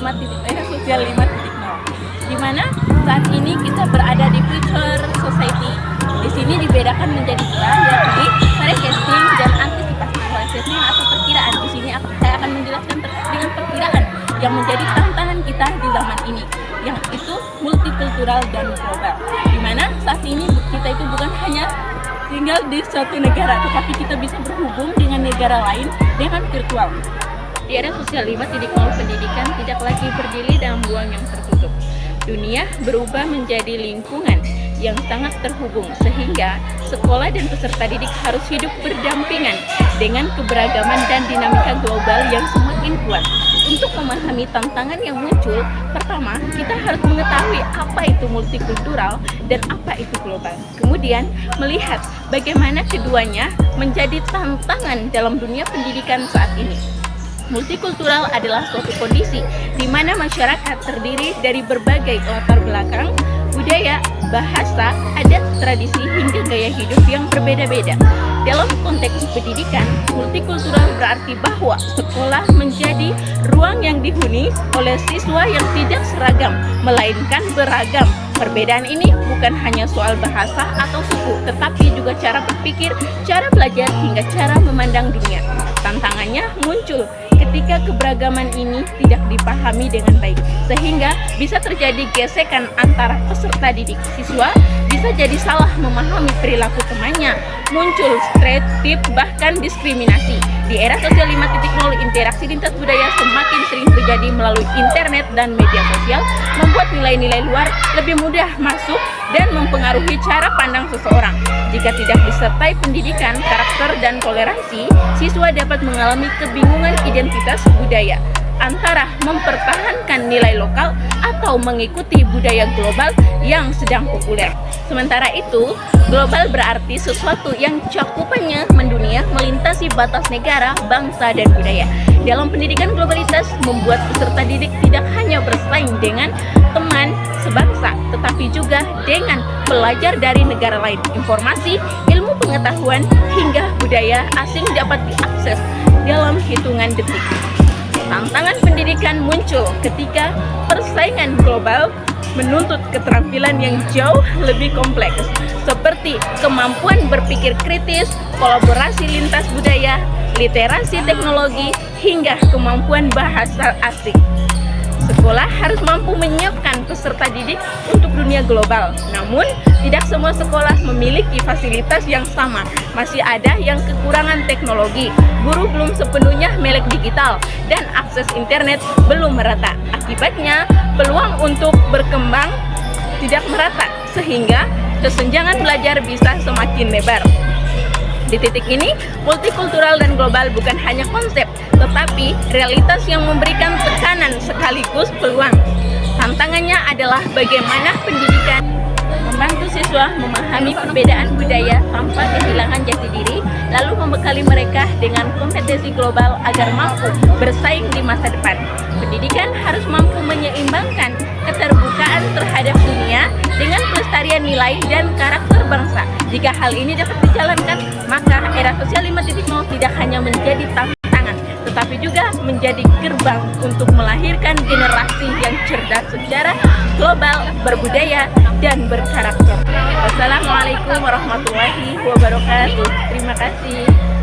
era sosial 5.0, di mana saat ini kita berada di future society. Di sini dibedakan menjadi dua, yakni forecasting dan antisipasi. Forecasting atau perkiraan. Di sini saya akan menjelaskan terkait dengan perkiraan yang menjadi tantangan kita di zaman ini, yang itu multikultural dan global. Di mana saat ini kita itu bukan hanya tinggal di suatu negara, tetapi kita bisa berhubung dengan negara lain dengan virtual. Di era sosial 5.0, pendidikan tidak lagi berdiri dalam ruang yang tertutup. Dunia berubah menjadi lingkungan yang sangat terhubung, sehingga sekolah dan peserta didik harus hidup berdampingan dengan keberagaman dan dinamika global yang semakin kuat. Untuk memahami tantangan yang muncul, pertama, kita harus mengetahui apa itu multikultural dan apa itu global. Kemudian, melihat bagaimana keduanya menjadi tantangan dalam dunia pendidikan saat ini. Multikultural adalah suatu kondisi di mana masyarakat terdiri dari berbagai latar belakang, budaya, bahasa, adat, tradisi, hingga gaya hidup yang berbeda-beda. Dalam konteks pendidikan, multikultural berarti bahwa sekolah menjadi ruang yang dihuni oleh siswa yang tidak seragam, melainkan beragam. Perbedaan ini bukan hanya soal bahasa atau suku, tetapi juga cara berpikir, cara belajar, hingga cara memandang dunia. Tantangannya muncul ketika keberagaman ini tidak dipahami dengan baik, sehingga bisa terjadi gesekan antara peserta didik. Siswa bisa jadi salah memahami perilaku temannya, muncul stereotip bahkan diskriminasi. Di era sosial 5.0, interaksi lintas budaya semakin sering terjadi melalui internet dan media sosial, membuat nilai-nilai luar lebih mudah masuk dan mempengaruhi cara pandang seseorang. Jika tidak disertai pendidikan, karakter, dan toleransi, siswa dapat mengalami kebingungan identitas budaya antara mempertahankan nilai lokal atau mengikuti budaya global yang sedang populer. Sementara itu, global berarti sesuatu yang cakupannya mendunia, melintasi batas negara, bangsa, dan budaya. Dalam pendidikan, globalitas membuat peserta didik tidak hanya bersaing dengan teman sebangsa, tetapi juga dengan pelajar dari negara lain. Informasi, ilmu pengetahuan, hingga budaya asing dapat diakses dalam hitungan detik. Tantangan pendidikan muncul ketika persaingan global menuntut keterampilan yang jauh lebih kompleks, seperti kemampuan berpikir kritis, kolaborasi lintas budaya, literasi teknologi, hingga kemampuan bahasa asing. Sekolah harus mampu menyiapkan peserta didik untuk dunia global. Namun, tidak semua sekolah memiliki fasilitas yang sama. Masih ada yang kekurangan teknologi, guru belum sepenuhnya melek digital, dan akses internet belum merata. Akibatnya, peluang untuk berkembang tidak merata, sehingga kesenjangan belajar bisa semakin lebar. Di titik ini, multikultural dan global bukan hanya konsep, tetapi realitas yang memberikan tekanan sekaligus peluang. Tantangannya adalah bagaimana pendidikan membantu siswa memahami perbedaan budaya tanpa kehilangan jati diri, lalu membekali mereka dengan kompetensi global agar mampu bersaing di masa depan. Pendidikan harus mampu menyeimbangkan keterbukaan terhadap dunia dengan pelestarian nilai dan karakter bangsa. Jika hal ini dapat dijalankan, maka era sosial 5.0 tidak hanya menjadi tantangan, tetapi juga menjadi gerbang untuk melahirkan generasi yang cerdas secara global, berbudaya, dan berkarakter. Wassalamualaikum warahmatullahi wabarakatuh. Terima kasih.